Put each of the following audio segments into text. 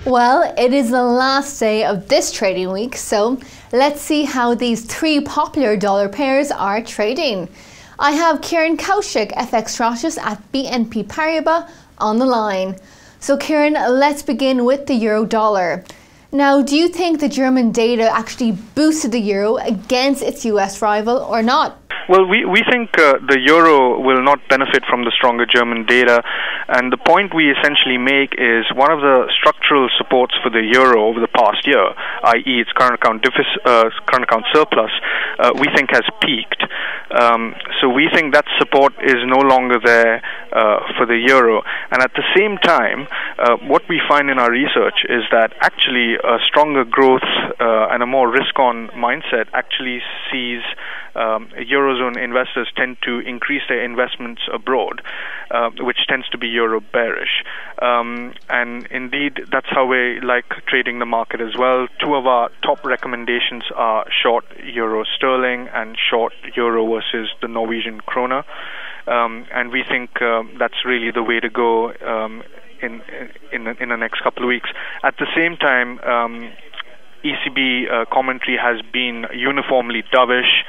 Well, it is the last day of this trading week, so let's see how these three popular dollar pairs are trading. I have Kiran Kowshik, FX strategist at BNP Paribas, on the line. So Kiran, let's begin with the euro dollar. Now, do you think the German data actually boosted the euro against its US rival or not? Well, we think the euro will not benefit from the stronger German data, and the point we essentially make is one of the structural supports for the euro over the past year, i.e. its current account surplus, we think has peaked. So we think that support is no longer there for the euro. And at the same time, what we find in our research is that actually a stronger growth and a more risk-on mindset actually sees Eurozone investors tend to increase their investments abroad, which tends to be euro bearish. And indeed, that's how we like trading the market as well. Two of our top recommendations are short euro sterling and short euro versus the Norwegian kroner. And we think that's really the way to go in the next couple of weeks. At the same time, ECB commentary has been uniformly dovish.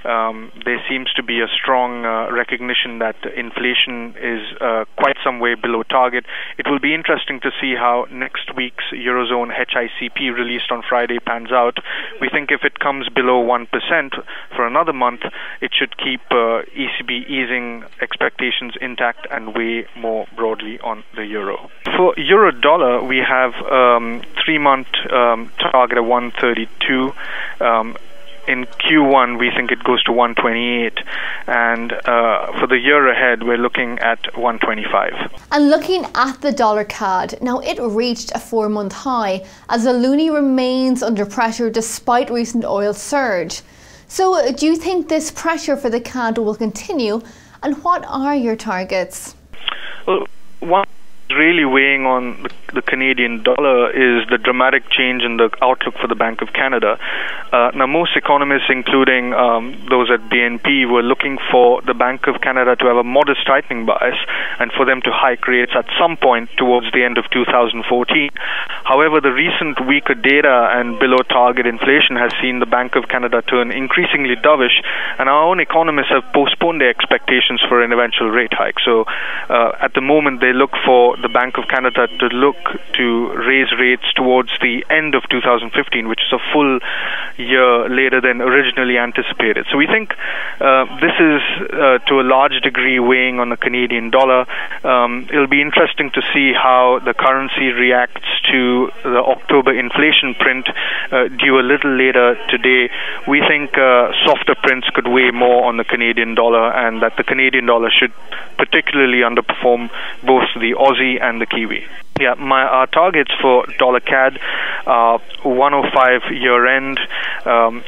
There seems to be a strong recognition that inflation is quite some way below target. It will be interesting to see how next week's Eurozone HICP released on Friday pans out. We think if it comes below 1% for another month, it should keep ECB easing expectations intact and weigh more broadly on the euro. For euro dollar, we have 3-month target of 132. In Q1, we think it goes to 128, and for the year ahead, we're looking at 125. And looking at the dollar CAD, now it reached a 4-month high as the loonie remains under pressure despite recent oil surge. So do you think this pressure for the CAD will continue, and what are your targets? Well, one really weighing on the Canadian dollar is the dramatic change in the outlook for the Bank of Canada. Now, most economists, including those at BNP, were looking for the Bank of Canada to have a modest tightening bias and for them to hike rates at some point towards the end of 2014. However, the recent weaker data and below target inflation has seen the Bank of Canada turn increasingly dovish, and our own economists have postponed their expectations for an eventual rate hike. So at the moment, they look for the Bank of Canada to look to raise rates towards the end of 2015, which is a full year later than originally anticipated. So we think this is to a large degree weighing on the Canadian dollar. It'll be interesting to see how the currency reacts to the October inflation print due a little later today. We think softer prints could weigh more on the Canadian dollar, and that the Canadian dollar should particularly underperform both the Aussie and the Kiwi. Yeah, our targets for dollar CAD are 105 year end.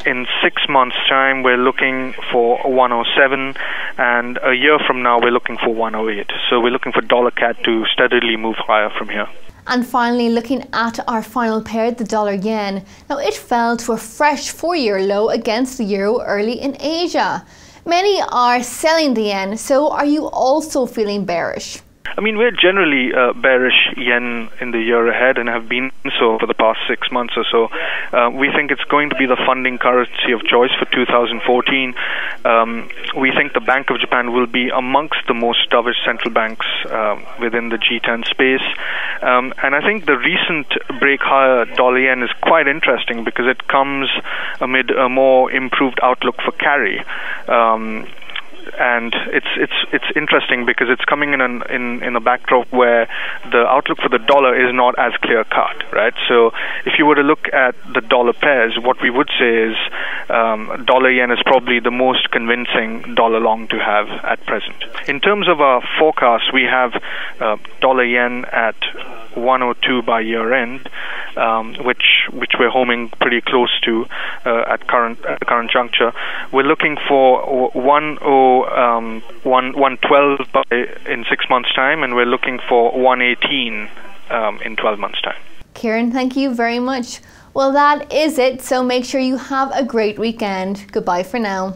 In 6 months' time, we're looking for 107, and a year from now, we're looking for 108. So we're looking for dollar CAD to steadily move higher from here. And finally, looking at our final pair, the dollar yen. Now, it fell to a fresh 4-year low against the euro early in Asia. Many are selling the yen, so are you also feeling bearish? I mean, we're generally bearish yen in the year ahead and have been so for the past 6 months or so. We think it's going to be the funding currency of choice for 2014. We think the Bank of Japan will be amongst the most dovish central banks within the G10 space. And I think the recent break higher dollar yen is quite interesting because it comes amid a more improved outlook for carry. And it's interesting because it's coming in a backdrop where the outlook for the dollar is not as clear cut, right? So if you were to look at the dollar pairs, what we would say is dollar yen is probably the most convincing dollar long to have at present. In terms of our forecast, we have dollar yen at 102 by year end, which we're homing pretty close to at the current juncture. We're looking for 112 in 6 months' time, and we're looking for 118 in 12 months' time. Kiran, thank you very much. Well, that is it. So make sure you have a great weekend. Goodbye for now.